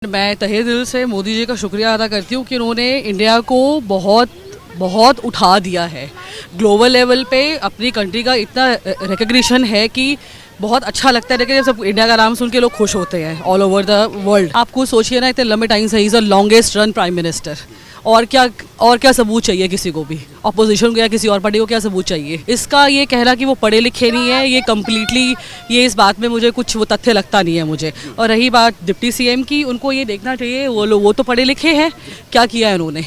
मैं तहे दिल से मोदी जी का शुक्रिया अदा करती हूँ कि उन्होंने इंडिया को बहुत बहुत उठा दिया है। ग्लोबल लेवल पे अपनी कंट्री का इतना रिकग्निशन है कि बहुत अच्छा लगता है। लेकिन सब इंडिया का नाम सुन के लोग खुश होते हैं ऑल ओवर द वर्ल्ड। आप खुद सोचिए ना, इतने लंबे टाइम से is the longest run prime minister. और क्या सबूत चाहिए किसी को भी, अपोजिशन को या किसी और पार्टी को क्या सबूत चाहिए। इसका ये कहना कि वो पढ़े लिखे नहीं है, ये कम्प्लीटली ये इस बात में मुझे कुछ वो तथ्य लगता नहीं है मुझे। और रही बात डिप्टी सीएम की, उनको ये देखना चाहिए वो तो पढ़े लिखे हैं। क्या किया है उन्होंने,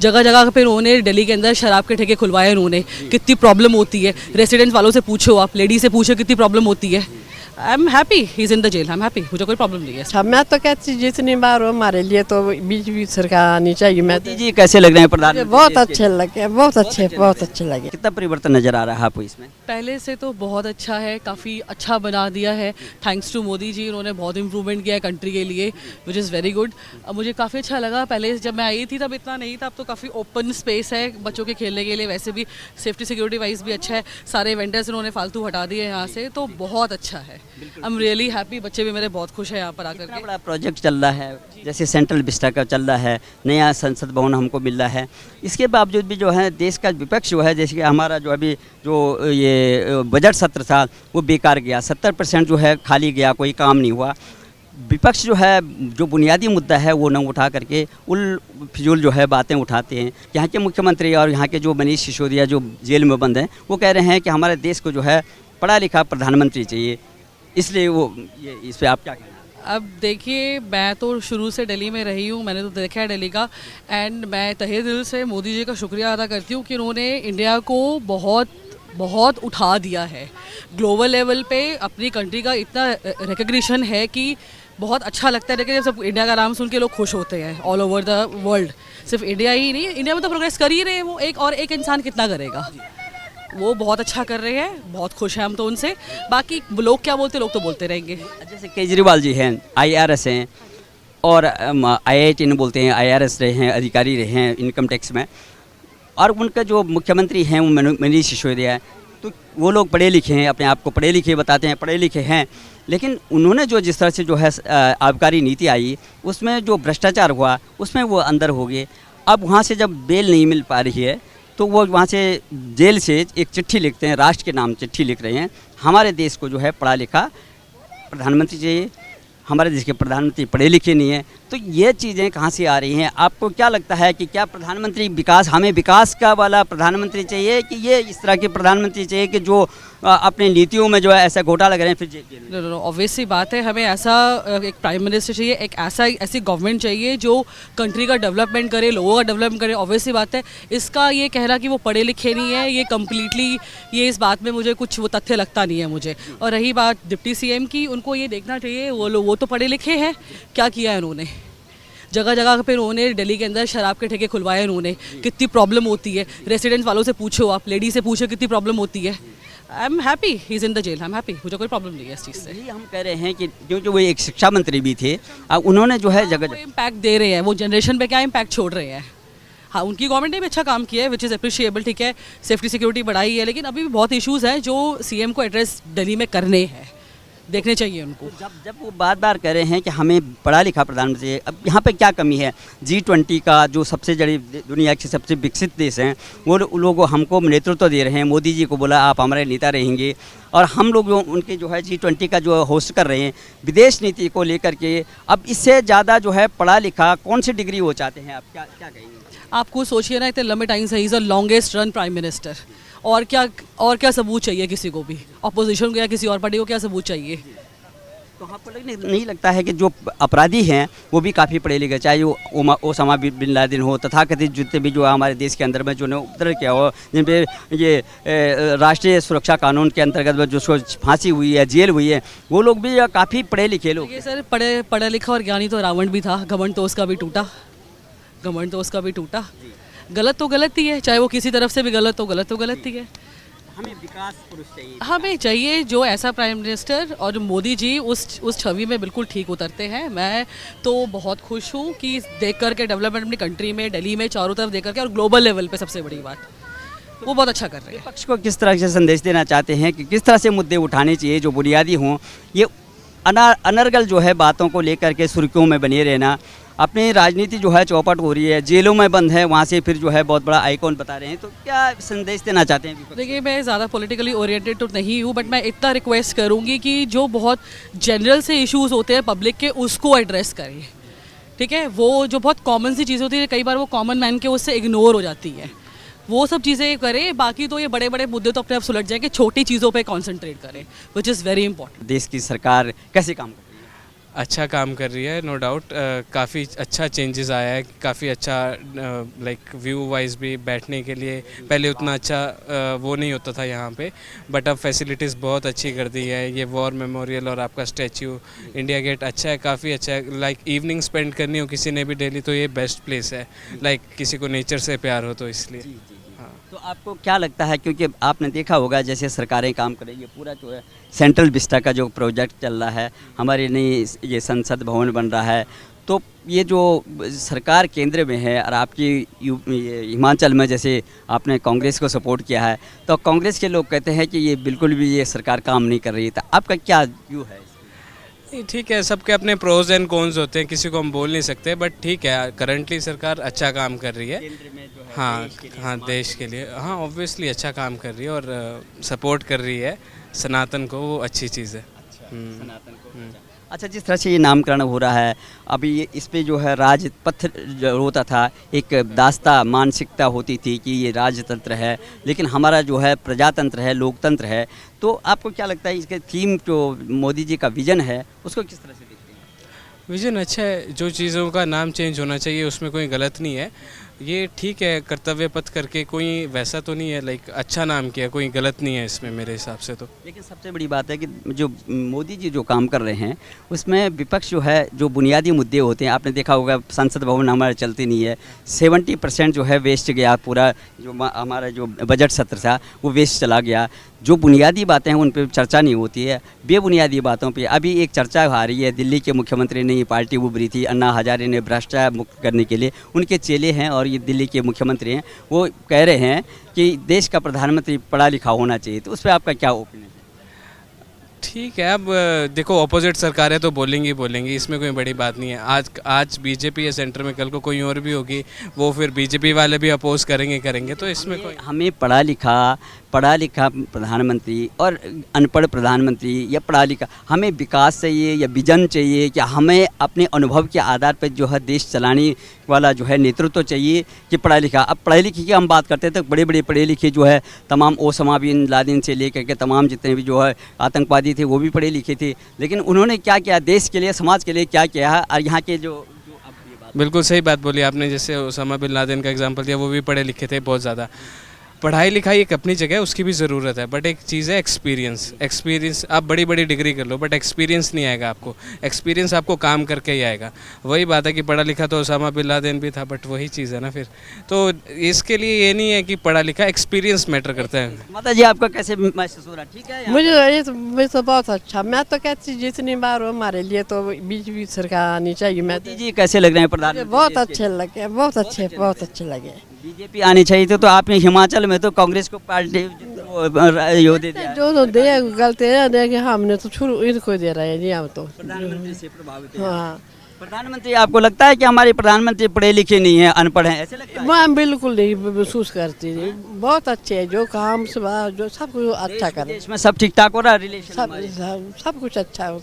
जगह जगह पे उन्होंने दिल्ली के अंदर शराब के ठेके खुलवाए उन्होंने। कितनी प्रॉब्लम होती है, रेसिडेंट वालों से पूछो, आप लेडी से पूछो कितनी प्रॉब्लम होती है। I am happy he is in the jail, I am happy, मुझे कोई प्रॉब्लम नहीं है। अच्छा, मैं तो कहती जितनी बार हो हमारे लिए तो बीच सरकार आनी चाहिए। मैं मोदी जी कैसे लग रहे हैं प्रधानमंत्री? बहुत अच्छे लगे, बहुत अच्छे लगे। कितना परिवर्तन नजर आ रहा है आपको इसमें? पहले से तो बहुत अच्छा है, काफ़ी अच्छा बना दिया है। थैंक्स टू मोदी जी, उन्होंने बहुत इम्प्रूवमेंट किया है कंट्री के लिए, विच इज़ वेरी गुड। मुझे काफ़ी अच्छा लगा। पहले जब मैं आई थी तब इतना नहीं था, अब तो काफ़ी ओपन स्पेस है बच्चों के खेलने के लिए। वैसे भी सेफ्टी सिक्योरिटी वाइज भी अच्छा है। सारे वेंडर्स उन्होंने फालतू हटा दिए यहाँ से, तो बहुत अच्छा है। I am really happy. बच्चे भी मेरे बहुत खुश हैं यहाँ पर आकर के। बड़ा प्रोजेक्ट चल रहा है, जैसे सेंट्रल विस्टा का चल रहा है, नया संसद भवन हमको मिल रहा है। इसके बावजूद भी जो है देश का विपक्ष जो है, जैसे कि हमारा जो अभी जो ये बजट सत्र था वो बेकार गया, 70% जो है खाली गया, कोई काम नहीं हुआ। विपक्ष जो है जो बुनियादी मुद्दा है वो न उठा करके उल फिजूल जो है बातें उठाते हैं। यहाँ के मुख्यमंत्री और यहाँ के जो मनीष सिसोदिया जो जेल में बंद हैं, वो कह रहे हैं कि हमारे देश को जो है पढ़ा लिखा प्रधानमंत्री चाहिए, इसलिए वो ये इस पर आप क्या कहना है? अब देखिए, मैं तो शुरू से दिल्ली में रही हूँ, मैंने तो देखा है दिल्ली का। एंड मैं तहे दिल से मोदी जी का शुक्रिया अदा करती हूँ कि उन्होंने इंडिया को बहुत बहुत उठा दिया है। ग्लोबल लेवल पे अपनी कंट्री का इतना रिकग्निशन है कि बहुत अच्छा लगता है। लेकिन सब इंडिया का नाम सुन के लोग खुश होते हैं ऑल ओवर द वर्ल्ड। सिर्फ इंडिया ही नहीं, इंडिया में तो प्रोग्रेस कर ही रहे हैं वो, एक इंसान कितना करेगा। वो बहुत अच्छा कर रहे हैं, बहुत खुश हैं हम तो उनसे। बाकी लोग क्या बोलते, लोग तो बोलते रहेंगे। जैसे केजरीवाल जी हैं, IRS हैं, और IIT ने बोलते हैं, IRS रहे हैं, अधिकारी रहे हैं इनकम टैक्स में, और उनका जो मुख्यमंत्री हैं वो मनीष सिसोदिया है। तो वो लोग पढ़े लिखे हैं, अपने आप को पढ़े लिखे बताते हैं, पढ़े लिखे हैं। लेकिन उन्होंने जो जिस तरह से जो है आबकारी नीति आई, उसमें जो भ्रष्टाचार हुआ उसमें वो अंदर हो गए। अब वहाँ से जब बेल नहीं मिल पा रही है तो वो वहाँ से जेल से एक चिट्ठी लिखते हैं, राष्ट्र के नाम चिट्ठी लिख रहे हैं, हमारे देश को जो है पढ़ा लिखा प्रधानमंत्री चाहिए, हमारे देश के प्रधानमंत्री पढ़े लिखे नहीं हैं। तो ये चीज़ें कहाँ से आ रही हैं? आपको क्या लगता है कि क्या प्रधानमंत्री हमें विकास का वाला प्रधानमंत्री चाहिए, कि ये इस तरह के प्रधानमंत्री चाहिए कि जो अपनी नीतियों में जो है ऐसा घोटाला करें फिर जेल? नो, ऑब्वियस सी बात है, हमें ऐसा एक प्राइम मिनिस्टर चाहिए, एक ऐसी गवर्नमेंट चाहिए जो कंट्री का डेवलपमेंट करे, लोगों का डेवलपमेंट करे। ऑब्वियस सी बात है। इसका ये कहना कि वो पढ़े लिखे नहीं है, ये कम्प्लीटली ये इस बात में मुझे कुछ वो तथ्य लगता नहीं है मुझे। और रही बात डिप्टी सीएम की, उनको ये देखना चाहिए वो तो पढ़े लिखे हैं। क्या किया है उन्होंने, जगह जगह पे उन्होंने दिल्ली के अंदर शराब के ठेके खुलवाए उन्होंने। कितनी प्रॉब्लम होती है, रेसिडेंट वालों से पूछो, आप लेडी से पूछो कितनी प्रॉब्लम होती है। I am happy he is in the jail, I am happy, मुझे कोई प्रॉब्लम नहीं है इस चीज़ से। यही हम कह रहे हैं कि जो वो एक शिक्षा मंत्री भी थे, उन्होंने जो है जगह इम्पैक्ट दे रहे हैं, वो जनरेशन पे क्या इम्पैक्ट छोड़ रहे हैं। हाँ, उनकी गवर्नमेंट ने भी अच्छा काम किया है, विच इज़ अप्रिशिएबल, ठीक है, सेफ्टी सिक्योरिटी बढ़ाई है। लेकिन अभी भी बहुत इशूज़ हैं जो सीएम को एड्रेस दिल्ली में करने हैं, देखने चाहिए उनको। जब वो बार कह रहे हैं कि हमें पढ़ा लिखा प्रधानमंत्री चाहिए, अब यहाँ पे क्या कमी है? G20 का जो सबसे बड़ी दुनिया के सबसे विकसित देश हैं, वो लोग हमको नेतृत्व दे रहे हैं। मोदी जी को बोला आप हमारे नेता रहेंगे, और हम लोग जो उनके जो है G20 का जो होस्ट कर रहे हैं विदेश नीति को लेकर के। अब इससे ज़्यादा जो है पढ़ा लिखा कौन सी डिग्री वो चाहते हैं? आप क्या कहेंगे? आपको सोचिए ना, इतने लंबे टाइम से is the longest run prime minister. और क्या सबूत चाहिए किसी को भी, अपोजिशन को या किसी और पार्टी को क्या सबूत चाहिए। तो आपको नहीं लगता है कि जो अपराधी हैं वो भी काफ़ी पढ़े लिखे, चाहे वो ओसामा बिन लादेन हो, तथाकथित जितने भी जो हमारे देश के अंदर में जो उपद्रव किया हो, जिन पे ये राष्ट्रीय सुरक्षा कानून के अंतर्गत जो फांसी हुई है, जेल हुई है, वो लोग भी काफ़ी पढ़े लिखे लोग। ये सर पढ़ा लिखा और ज्ञानी तो रावण भी था, घमंड तो उसका भी टूटा। गलत तो गलत ही है, चाहे वो किसी तरफ से भी गलत तो गलत ही है। हमें विकास पुरुष चाहिए, हमें चाहिए जो ऐसा प्राइम मिनिस्टर, और मोदी जी उस छवि में बिल्कुल ठीक उतरते हैं। मैं तो बहुत खुश हूँ कि देख करके डेवलपमेंट अपनी कंट्री में, दिल्ली में, चारों तरफ देख करके, और ग्लोबल लेवल पे सबसे बड़ी बात, वो बहुत अच्छा कर रहे हैं। विपक्ष को किस तरह से संदेश देना चाहते हैं कि किस तरह से मुद्दे उठाने चाहिए जो बुनियादी हों? ये अनर्गल जो है बातों को लेकर के सुर्खियों में बने रहना, अपनी राजनीति जो है चौपट हो रही है, जेलों में बंद है, वहाँ से फिर जो है बहुत बड़ा आइकॉन बता रहे हैं, तो क्या संदेश देना चाहते हैं विपक्ष? देखिए, मैं ज़्यादा पॉलिटिकली ओरिएंटेड तो नहीं हूँ, बट मैं इतना रिक्वेस्ट करूँगी कि जो बहुत जनरल से इश्यूज होते हैं पब्लिक के, उसको एड्रेस करिए। ठीक है, वो जो बहुत कॉमन सी चीज़ होती है, कई बार वो कॉमन मैन के उससे इग्नोर हो जाती है, वो सब चीज़ें करें। बाकी तो ये बड़े बड़े मुद्दे तो अपने आप सुलझ जाएंगे, छोटी चीज़ों पे कंसंट्रेट करें, विच इज़ वेरी इंपॉर्टेंट। देश की सरकार कैसे काम कर रही है? अच्छा काम कर रही है, नो डाउट। काफ़ी अच्छा चेंजेस आया है, काफ़ी अच्छा लाइक व्यू वाइज भी बैठने के लिए पहले उतना अच्छा वो नहीं होता था यहाँ पे, बट अब फैसिलिटीज़ बहुत अच्छी कर दी है। ये वॉर मेमोरियल और आपका स्टैच्यू, इंडिया गेट अच्छा है, काफ़ी अच्छा है। लाइक इवनिंग स्पेंड करनी हो किसी ने भी डेली, तो ये बेस्ट प्लेस है, लाइक किसी को नेचर से प्यार हो तो इसलिए। तो आपको क्या लगता है, क्योंकि आपने देखा होगा जैसे सरकारें काम कर रही है, पूरा जो है सेंट्रल विस्टा का जो प्रोजेक्ट चल रहा है, हमारे नई ये संसद भवन बन रहा है, तो ये जो सरकार केंद्र में है और आपकी ये हिमाचल में जैसे आपने कांग्रेस को सपोर्ट किया है, तो कांग्रेस के लोग कहते हैं कि ये बिल्कुल भी ये सरकार काम नहीं कर रही है, तो आपका क्या व्यू है? नहीं, ठीक है, सबके अपने प्रोज एंड कॉन्स होते हैं, किसी को हम बोल नहीं सकते, बट ठीक है, करंटली सरकार अच्छा काम कर रही है। हाँ हाँ, देश के लिए, हाँ ऑब्वियसली अच्छा काम कर रही है और सपोर्ट कर रही है सनातन को, वो अच्छी चीज़ है। सनातन को। अच्छा, जिस तरह से ये नामकरण हो रहा है, अभी ये इस पे जो है राजपथ जो होता था, एक दास्ता मानसिकता होती थी कि ये राजतंत्र है, लेकिन हमारा जो है प्रजातंत्र है, लोकतंत्र है, तो आपको क्या लगता है इसके थीम जो मोदी जी का विजन है, उसको किस तरह से देखते हैं? विजन अच्छा है, जो चीज़ों का नाम चेंज होना चाहिए उसमें कोई गलत नहीं है, ये ठीक है। कर्तव्य पथ करके कोई वैसा तो नहीं है, लाइक अच्छा नाम किया, कोई गलत नहीं है इसमें मेरे हिसाब से तो। लेकिन सबसे बड़ी बात है कि जो मोदी जी जो काम कर रहे हैं उसमें विपक्ष जो है, जो बुनियादी मुद्दे होते हैं, आपने देखा होगा संसद भवन हमारा चलती नहीं है, 70% जो है वेस्ट गया, पूरा जो हमारा जो बजट सत्र था वो वेस्ट चला गया। जो बुनियादी बातें हैं उन पर चर्चा नहीं होती है, बेबुनियादी बातों पे अभी एक चर्चा आ रही है। दिल्ली के मुख्यमंत्री ने ये पार्टी उभरी थी, अन्ना हजारे ने भ्रष्टाचार मुक्त करने के लिए, उनके चेले हैं और ये दिल्ली के मुख्यमंत्री हैं, वो कह रहे हैं कि देश का प्रधानमंत्री पढ़ा लिखा होना चाहिए, तो उस पर आपका क्या ओपिनियन है? ठीक है, अब देखो ऑपोजिट सरकार है तो बोलेंगी, इसमें कोई बड़ी बात नहीं है। आज बीजेपी है सेंटर में, कल को कोई और भी होगी, वो फिर बीजेपी वाले भी अपोज करेंगे, तो इसमें कोई हमें पढ़ा लिखा प्रधानमंत्री और अनपढ़ प्रधानमंत्री या पढ़ा लिखा, हमें विकास चाहिए या विजन चाहिए, क्या हमें अपने अनुभव के आधार पर जो है देश चलाने वाला जो है नेतृत्व चाहिए कि पढ़ा लिखा? अब पढ़े लिखे की हम बात करते हैं तो बड़े बड़े पढ़े लिखे जो है तमाम ओसामा बिन लादेन से लेकर के तमाम जितने भी जो है आतंकवादी थे वो भी पढ़े लिखे थे, लेकिन उन्होंने क्या किया देश के लिए, समाज के लिए क्या किया है? और यहाँ के जो बिल्कुल सही बात बोली आपने, जैसे ओसामा बिन लादेन का एग्जांपल दिया, वो भी पढ़े लिखे थे बहुत ज़्यादा। पढ़ाई लिखाई एक अपनी जगह है, उसकी भी ज़रूरत है, बट एक चीज़ है एक्सपीरियंस। आप बड़ी बड़ी डिग्री कर लो बट एक्सपीरियंस नहीं आएगा आपको, एक्सपीरियंस आपको काम करके ही आएगा। वही बात है कि पढ़ा लिखा तो ओसामा बिन लादेन भी था, बट वही चीज़ है ना फिर। तो इसके लिए ये नहीं है कि पढ़ा लिखा, एक्सपीरियंस मैटर करता है। माता जी आपका कैसे महसूस हो रहा है? ठीक है, मुझे तो बहुत अच्छा, मैं तो कहती जितनी बार हो हमारे लिए तो बीच सरकार आनी चाहिए। मैं मोदी जी कैसे लग रहे हैं प्रधानमंत्री? बहुत अच्छे लगे, बहुत अच्छे लगे। बीजेपी आनी चाहिए तो आपने हिमाचल में तो कांग्रेस को पार्टी यो दे दिया, जो दे गलत है कि हमने तो शुरू इनको दे रहे हैं जी, हम तो प्रधानमंत्री से प्रभावित है। हाँ। प्रधानमंत्री आपको लगता है कि हमारे प्रधानमंत्री पढ़े लिखे नहीं है, अनपढ़ हैं, ऐसे लगता है? मैं बिल्कुल नहीं महसूस करती जी, बहुत अच्छे है, जो काम से जो सब कुछ अच्छा कर, देश में सब ठीक ठाक हो रहा है, रिलेशन सब कुछ अच्छा है।